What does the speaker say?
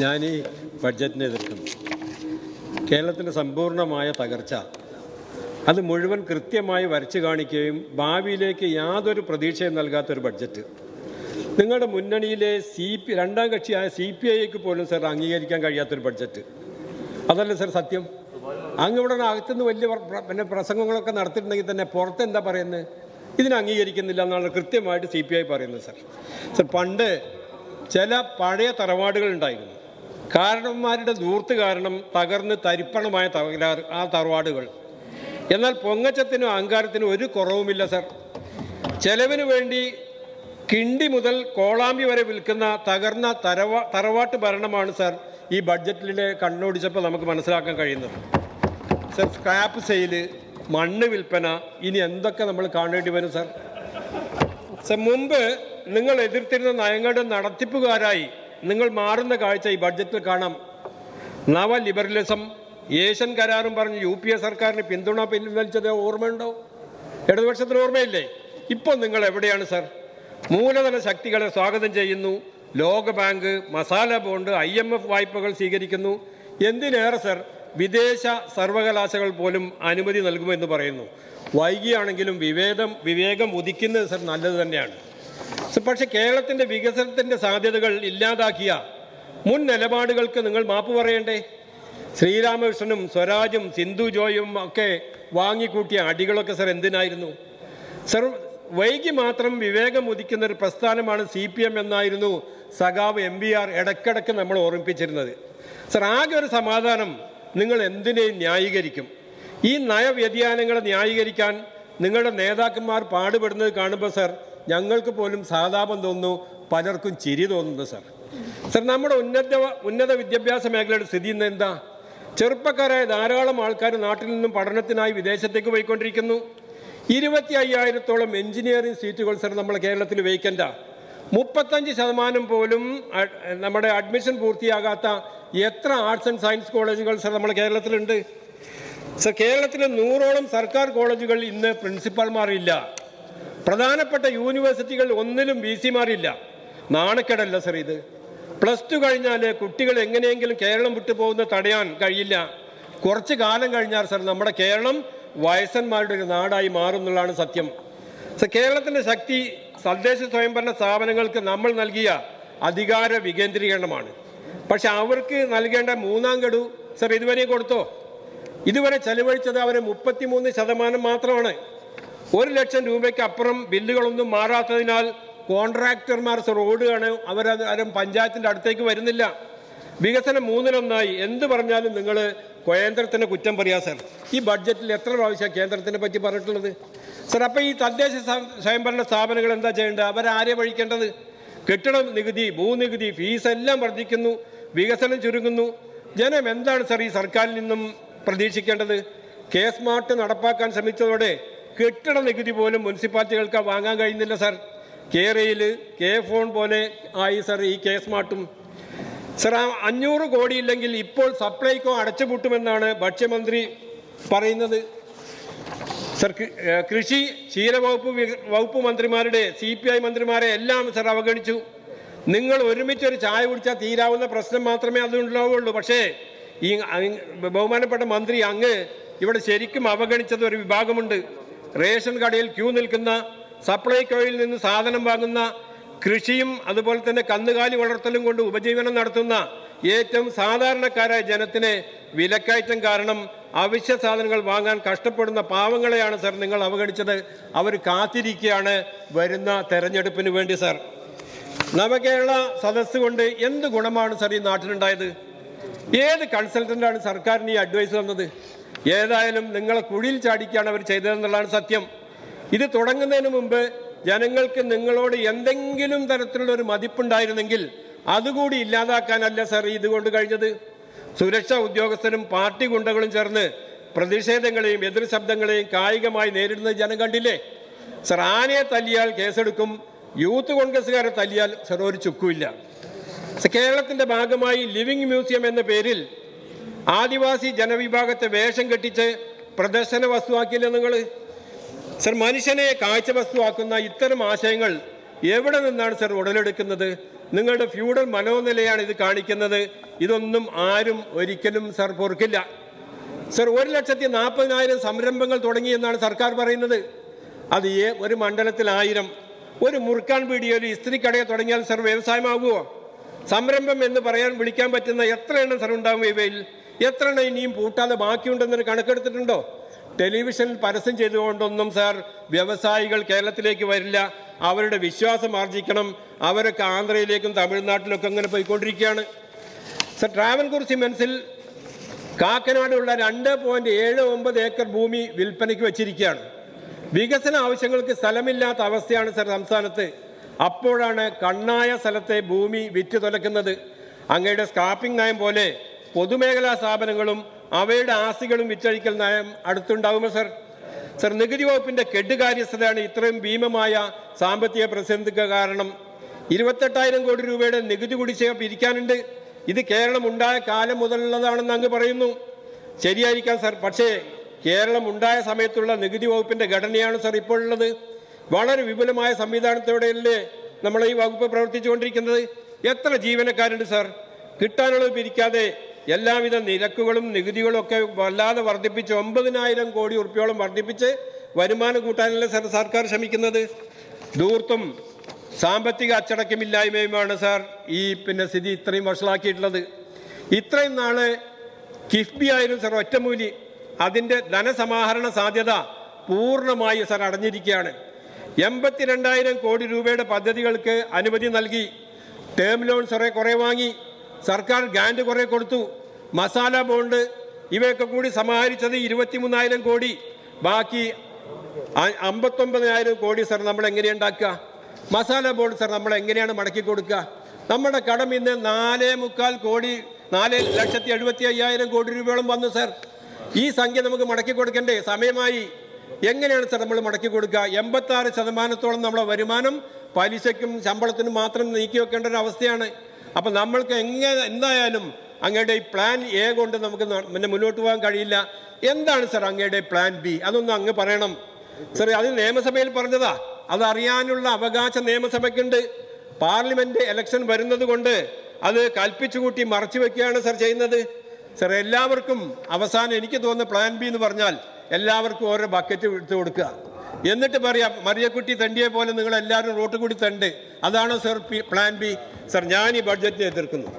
ഞാൻ ഈ ബഡ്ജറ്റിനെ എതിർക്കുന്നു. കേരളത്തിൻ്റെ സമ്പൂർണ്ണമായ തകർച്ച അത് മുഴുവൻ കൃത്യമായി വരച്ചു കാണിക്കുകയും ഭാവിയിലേക്ക് യാതൊരു പ്രതീക്ഷയും നൽകാത്തൊരു ബഡ്ജറ്റ്. നിങ്ങളുടെ മുന്നണിയിലെ രണ്ടാം കക്ഷിയായ CPIക്ക് പോലും സർ അംഗീകരിക്കാൻ കഴിയാത്തൊരു ബഡ്ജറ്റ്. അതല്ലേ സർ സത്യം? അങ്ങ് ഇവിടെ അകത്തുനിന്ന് വലിയ പ്രസംഗങ്ങളൊക്കെ നടത്തിയിട്ടുണ്ടെങ്കിൽ തന്നെ പുറത്ത് എന്താ പറയുന്നത്? ഇതിനെ അംഗീകരിക്കുന്നില്ല എന്നാണ് കൃത്യമായിട്ട് CPI പറയുന്നത്. സർ പണ്ട് ചില പഴയ തറവാടുകൾ ഉണ്ടായിരുന്നു. കാരണന്മാരുടെ ദൂർത്ത് കാരണം തകർന്ന് തരിപ്പണമായ ആ തറവാടുകൾ. എന്നാൽ പൊങ്ങച്ചത്തിനും അഹങ്കാരത്തിനും ഒരു കുറവുമില്ല സർ. ചെലവിന് വേണ്ടി കിണ്ടി മുതൽ കോളാമ്പി വരെ വിൽക്കുന്ന തകർന്ന തറവാട്ട് ഭരണമാണ് സർ ഈ ബഡ്ജറ്റിലെ കണ്ണോടിച്ചപ്പോൾ നമുക്ക് മനസ്സിലാക്കാൻ കഴിയുന്നത്. സർ സ്ക്രാപ്പ് സെയില്, മണ്ണ് വിൽപ്പന, ഇനി എന്തൊക്കെ നമ്മൾ കാണേണ്ടി വരും സർ? മുമ്പ് നിങ്ങൾ എതിർത്തിരുന്ന നയങ്ങളുടെ നടത്തിപ്പുകാരായി നിങ്ങൾ മാറുന്ന കാഴ്ച ഈ ബഡ്ജറ്റിൽ കാണാം. നവ ലിബറലിസം, ഏഷ്യൻ കരാറും പറഞ്ഞ് UPA സർക്കാരിന് പിന്തുണ പിൻവലിച്ചത് ഓർമ്മയുണ്ടോ? ഇടതുപക്ഷത്തിന് ഓർമ്മയില്ലേ? ഇപ്പോൾ നിങ്ങൾ എവിടെയാണ് സർ? മൂലധന ശക്തികളെ സ്വാഗതം ചെയ്യുന്നു. ലോകബാങ്ക്, മസാല ബോണ്ട്, IMF വായ്പകൾ സ്വീകരിക്കുന്നു. എന്തിനേറെ സർ, വിദേശ സർവകലാശാലകൾ പോലും അനുമതി നൽകുമെന്ന് പറയുന്നു. വൈകിയാണെങ്കിലും വിവേകം ഉദിക്കുന്നത് സർ നല്ലത് തന്നെയാണ്. പക്ഷെ കേരളത്തിൻ്റെ വികസനത്തിൻ്റെ സാധ്യതകൾ ഇല്ലാതാക്കിയ മുൻ നിലപാടുകൾക്ക് നിങ്ങൾ മാപ്പ് പറയണ്ടേ? ശ്രീരാമകൃഷ്ണനും സ്വരാജും സിന്ധു ജോയും ഒക്കെ വാങ്ങിക്കൂട്ടിയ അടികളൊക്കെ സർ എന്തിനായിരുന്നു? സർ വൈകി മാത്രം വിവേകം ഉദിക്കുന്ന ഒരു പ്രസ്ഥാനമാണ് CPM എന്നായിരുന്നു സഖാവ് MBR ഇടയ്ക്കിടയ്ക്ക് നമ്മൾ ഓർമ്മിപ്പിച്ചിരുന്നത്. സർ ആകെ ഒരു സമാധാനം, നിങ്ങൾ എന്തിനേയും ന്യായീകരിക്കും. ഈ നയവ്യതിയാനങ്ങളെ ന്യായീകരിക്കാൻ നിങ്ങളുടെ നേതാക്കന്മാർ പാടുപെടുന്നത് കാണുമ്പോൾ സർ ഞങ്ങൾക്ക് പോലും സഹതാപം തോന്നുന്നു, പലർക്കും ചിരി തോന്നുന്നു സർ. നമ്മുടെ ഉന്നത വിദ്യാഭ്യാസ മേഖലയുടെ സ്ഥിതി ഇന്ന് എന്താ? ചെറുപ്പക്കാരായ ധാരാളം ആൾക്കാർ നാട്ടിൽ നിന്നും പഠനത്തിനായി വിദേശത്തേക്ക് പോയിക്കൊണ്ടിരിക്കുന്നു. 25,000-ഓളം എഞ്ചിനീയറിംഗ് സീറ്റുകൾ സർ നമ്മുടെ കേരളത്തിൽ വേക്കൻ്റാ. 35% പോലും നമ്മുടെ അഡ്മിഷൻ പൂർത്തിയാകാത്ത എത്ര ആർട്സ് ആൻഡ് സയൻസ് കോളേജുകൾ സർ നമ്മുടെ കേരളത്തിലുണ്ട്? സർ കേരളത്തിലെ 100ഓളം സർക്കാർ കോളേജുകൾ ഇന്ന് പ്രിൻസിപ്പാൾമാരില്ല. പ്രധാനപ്പെട്ട യൂണിവേഴ്സിറ്റികൾ ഒന്നിലും VC-മാരില്ല. നാണക്കേടല്ല സർ ഇത്? +2 കഴിഞ്ഞാൽ കുട്ടികൾ എങ്ങനെയെങ്കിലും കേരളം വിട്ടു പോകുന്നത് തടയാൻ കഴിയില്ല. കുറച്ച് കാലം കഴിഞ്ഞാൽ സർ നമ്മുടെ കേരളം വയസ്സന്മാരുടെ ഒരു നാടായി മാറും എന്നുള്ളതാണ് സത്യം. സർ കേരളത്തിൻ്റെ ശക്തി തദ്ദേശ സ്വയംഭരണ സ്ഥാപനങ്ങൾക്ക് നമ്മൾ നൽകിയ അധികാര വികേന്ദ്രീകരണമാണ്. പക്ഷെ അവർക്ക് നൽകേണ്ട 3ാം ഗഡു സർ ഇതുവരെ കൊടുത്തോ? ഇതുവരെ ചെലവഴിച്ചത് അവർ 33% മാത്രമാണ്. 1 ലക്ഷം രൂപയ്ക്ക് അപ്പുറം ബില്ലുകളൊന്നും മാറാത്തതിനാൽ കോൺട്രാക്ടർമാർ സർ ഓടുകയാണ്. അവരും പഞ്ചായത്തിൻ്റെ അടുത്തേക്ക് വരുന്നില്ല. വികസനം 3-1 എന്ത് പറഞ്ഞാലും നിങ്ങൾ കേന്ദ്രത്തിന് കുറ്റം പറയാം സർ. ഈ ബഡ്ജറ്റിൽ എത്ര പ്രാവശ്യം കേന്ദ്രത്തിനെ പറ്റി പറഞ്ഞിട്ടുള്ളത് സർ? അപ്പോൾ ഈ തദ്ദേശ സ്വയംഭരണ സ്ഥാപനങ്ങൾ എന്താ ചെയ്യേണ്ടത്? അവരാരെ വഴിക്കേണ്ടത്? കെട്ടിട നികുതി, ഭൂനികുതി, ഫീസ് എല്ലാം വർദ്ധിക്കുന്നു, വികസനം ചുരുങ്ങുന്നു. ജനം എന്താണ് സർ ഈ സർക്കാരിൽ നിന്നും പ്രതീക്ഷിക്കേണ്ടത്? K-സ്മാർട്ട് നടപ്പാക്കാൻ ശ്രമിച്ചതോടെ കെട്ടിട നികുതി പോലും മുനിസിപ്പാലിറ്റികൾക്ക് വാങ്ങാൻ കഴിയുന്നില്ല സർ. K-റെയിൽ, K-ഫോൺ പോലെ ആയി സർ ഈ K-സ്മാർട്ടും. സർ 500 കോടി ഇല്ലെങ്കിൽ ഇപ്പോൾ സപ്ലൈകോ അടച്ചുപൂട്ടുമെന്നാണ് ഭക്ഷ്യമന്ത്രി പറയുന്നത്. സർ കൃഷി, ക്ഷീരവകുപ്പ് മന്ത്രിമാരുടെ CPI മന്ത്രിമാരെ എല്ലാം സർ അവഗണിച്ചു. നിങ്ങൾ ഒരുമിച്ചൊരു ചായ കുടിച്ചാൽ തീരാവുന്ന പ്രശ്നം മാത്രമേ അതുണ്ടാവുകയുള്ളൂ. പക്ഷേ ഈ ബഹുമാനപ്പെട്ട മന്ത്രി അങ്ങ് ഇവിടെ ശരിക്കും അവഗണിച്ചത് ഒരു വിഭാഗമുണ്ട്. റേഷൻ കടയിൽ ക്യൂ നിൽക്കുന്ന, സപ്ലൈകോയിൽ നിന്ന് സാധനം വാങ്ങുന്ന, കൃഷിയും അതുപോലെ തന്നെ കന്നുകാലി വളർത്തലും കൊണ്ട് ഉപജീവനം നടത്തുന്ന ഏറ്റവും സാധാരണക്കാരായ ജനത്തിന് വിലക്കയറ്റം കാരണം അവശ്യ സാധനങ്ങൾ വാങ്ങാൻ കഷ്ടപ്പെടുന്ന പാവങ്ങളെയാണ് സർ നിങ്ങൾ അവഗണിച്ചത്. അവർ കാത്തിരിക്കുകയാണ് വരുന്ന തെരഞ്ഞെടുപ്പിന് വേണ്ടി സർ. നവകേരള സദസ്സ് കൊണ്ട് എന്ത് ഗുണമാണ് സർ ഈ നാട്ടിലുണ്ടായത്? ഏത് കൺസൾട്ടൻ്റാണ് സർക്കാരിന് ഈ അഡ്വൈസ് തന്നത്? ഏതായാലും നിങ്ങളെ കുഴിയിൽ ചാടിക്കുകയാണ് അവർ ചെയ്തതെന്നുള്ളതാണ് സത്യം. ഇത് തുടങ്ങുന്നതിന് മുമ്പ് ജനങ്ങൾക്ക് നിങ്ങളോട് എന്തെങ്കിലും തരത്തിലുള്ള ഒരു മതിപ്പുണ്ടായിരുന്നെങ്കിൽ അതുകൂടി ഇല്ലാതാക്കാനല്ല സർ ഇതുകൊണ്ട് കഴിഞ്ഞത്. സുരക്ഷാ ഉദ്യോഗസ്ഥരും പാർട്ടി ഗുണ്ടകളും ചേർന്ന് പ്രതിഷേധങ്ങളെയും എതിർ ശബ്ദങ്ങളെയും കായികമായി നേരിടുന്നത് ജനം കണ്ടില്ലേ സർ? ആനയെ തല്ലിയാൽ കേസെടുക്കും, യൂത്ത് കോൺഗ്രസ്സുകാരെ തല്ലിയാൽ സർ ഒരു ചുക്കുമില്ല. കേരളത്തിൻ്റെ ഭാഗമായി ലിവിംഗ് മ്യൂസിയം എന്ന പേരിൽ ആദിവാസി ജനവിഭാഗത്തെ വേഷം കെട്ടിച്ച് പ്രദർശന വസ്തുവാക്കിയില്ല നിങ്ങൾ സർ? മനുഷ്യനെ കാഴ്ച വസ്തുവാക്കുന്ന ഇത്തരം ആശയങ്ങൾ എവിടെ നിന്നാണ് സർ ഉടലെടുക്കുന്നത്? നിങ്ങളുടെ ഫ്യൂഡൽ മനോനിലയാണ് ഇത് കാണിക്കുന്നത്. ഇതൊന്നും ആരും ഒരിക്കലും സർ പൊറുക്കില്ല. സർ 1,40,000 സംരംഭങ്ങൾ തുടങ്ങിയെന്നാണ് സർക്കാർ പറയുന്നത്. അത് ഒരു മണ്ഡലത്തിൽ 1000. ഒരു മുറുക്കാൻ പീടിയോ ഒരു ഇസ്ത്രിക്കടയോ തുടങ്ങിയാൽ സർ വ്യവസായമാകുമോ? സംരംഭം എന്ന് വിളിക്കാൻ പറ്റുന്ന എത്ര എണ്ണം സർ ഉണ്ടാകും? ഇവയിൽ എത്ര എണ്ണം ഇനിയും പൂട്ടാതെ ബാക്കിയുണ്ടെന്നൊരു കണക്കെടുത്തിട്ടുണ്ടോ? ടെലിവിഷനിൽ പരസ്യം ചെയ്തുകൊണ്ടൊന്നും സാർ വ്യവസായികൾ കേരളത്തിലേക്ക് വരില്ല. അവരുടെ വിശ്വാസം ആർജിക്കണം. അവരൊക്കെ ആന്ധ്രയിലേക്കും തമിഴ്നാട്ടിലൊക്കെ അങ്ങനെ പോയിക്കൊണ്ടിരിക്കുകയാണ്. സർ, ട്രാവൻകൂർ സിമെന്റ്സിൽ കാക്കനാടുള്ള 2.79 ഏക്കർ ഭൂമി വിൽപ്പനയ്ക്ക് വെച്ചിരിക്കുകയാണ്. വികസന ആവശ്യങ്ങൾക്ക് സ്ഥലമില്ലാത്ത അവസ്ഥയാണ് സർ സംസ്ഥാനത്ത്. അപ്പോഴാണ് കണ്ണായ സ്ഥലത്തെ ഭൂമി വിറ്റ് തുലക്കുന്നത്. അങ്ങയുടെ സ്ക്രാപ്പിംഗ് നയം പോലെ പൊതുമേഖലാ സ്ഥാപനങ്ങളും അവയുടെ ആസ്തികളും വിറ്റഴിക്കൽ നയം അടുത്തുണ്ടാകുമോ സർ? സർ, നികുതി വകുപ്പിന്റെ കെടുകാര്യസ്ഥതയാണ് ഇത്രയും ഭീമമായ സാമ്പത്തിക പ്രതിസന്ധിക്ക് കാരണം. 28,000 കോടി രൂപയുടെ നികുതി കുടിശ്ശിക പിരിക്കാനുണ്ട്. ഇത് കേരളം ഉണ്ടായ കാലം മുതലുള്ളതാണെന്ന് അങ്ങ് പറയുന്നു. ശരിയായിരിക്കാം സർ, പക്ഷേ കേരളം ഉണ്ടായ സമയത്തുള്ള നികുതി വകുപ്പിന്റെ ഘടനയാണ് സർ ഇപ്പോഴുള്ളത്. വളരെ വിപുലമായ സംവിധാനത്തോടെയല്ലേ നമ്മൾ ഈ വകുപ്പ് പ്രവർത്തിച്ചുകൊണ്ടിരിക്കുന്നത്. എത്ര ജീവനക്കാരുണ്ട് സർ? കിട്ടാനുള്ളത് പിരിക്കാതെ എല്ലാവിധ നിരക്കുകളും നികുതികളും ഒക്കെ വല്ലാതെ വർദ്ധിപ്പിച്ച് 9,000 കോടി ഉറുപ്പ്യോളം വർദ്ധിപ്പിച്ച് വരുമാനം കൂട്ടാനല്ലേ സർ സർക്കാർ ശ്രമിക്കുന്നത്. ധൂർത്തും സാമ്പത്തിക അച്ചടക്കമില്ലായ്മയുമാണ് സാർ ഈ സ്ഥിതി ഇത്രയും വഷളാക്കിയിട്ടുള്ളത്. ഇത്രയും നാള് കിഫ്ബി ആയിരുന്നു സർ ഒറ്റമൂലി. അതിൻ്റെ ധനസമാഹരണ സാധ്യത പൂർണ്ണമായി സർ അടഞ്ഞിരിക്കുകയാണ്. 82,000 കോടി രൂപയുടെ പദ്ധതികൾക്ക് അനുമതി നൽകി. ടേം ലോൺ കുറേ വാങ്ങി. സർക്കാർ ഗ്രാന്റ് കുറേ കൊടുത്തു. മസാല ബോണ്ട് ഇവയൊക്കെ കൂടി സമാഹരിച്ചത് 23,000 കോടി. ബാക്കി 59,000 കോടി സർ നമ്മൾ എങ്ങനെയുണ്ടാക്കുക? മസാല ബോണ്ട് സർ നമ്മൾ എങ്ങനെയാണ് മടക്കി കൊടുക്കുക? നമ്മുടെ കടം ഇന്ന് 4,75,000 കോടി രൂപയോളം വന്നു സർ. ഈ സംഖ്യ നമുക്ക് മടക്കി കൊടുക്കണ്ടേ? സമയമായി. എങ്ങനെയാണ് സർ നമ്മൾ മടക്കി കൊടുക്കുക? 86% നമ്മളെ വരുമാനം പലിശയ്ക്കും ശമ്പളത്തിനും മാത്രം നീക്കി വെക്കേണ്ട ഒരു അവസ്ഥയാണ്. അപ്പം നമ്മൾക്ക് എന്തായാലും അങ്ങയുടെ ഈ പ്ലാൻ എ കൊണ്ട് നമുക്ക് മുന്നോട്ട് പോകാൻ കഴിയില്ല. എന്താണ് സർ അങ്ങയുടെ പ്ലാൻ ബി? അതൊന്നും അങ്ങ് പറയണം സർ. അത് നിയമസഭയിൽ പറഞ്ഞതാ. അതറിയാനുള്ള അവകാശം നിയമസഭയ്ക്കുണ്ട്. പാർലമെന്റ് ഇലക്ഷൻ വരുന്നത് കൊണ്ട് അത് കൽപ്പിച്ചുകൂട്ടി മറച്ചു വെക്കുകയാണ് സർ ചെയ്യുന്നത്. സർ, എല്ലാവർക്കും അവസാനം എനിക്ക് തോന്നുന്ന പ്ലാൻ ബി എന്ന് പറഞ്ഞാൽ എല്ലാവർക്കും ഓരോ ബക്കറ്റ് എടുത്തു കൊടുക്കുക. എന്നിട്ട് പറയാം മറിയക്കുട്ടി തണ്ടിയെ പോലെ നിങ്ങൾ എല്ലാവരും റോട്ട് കൂടി തണ്ട്. അതാണോ സർ പ്ലാൻ ബി? സർ, ഞാൻ ഈ ബഡ്ജറ്റിനെ എതിർക്കുന്നു.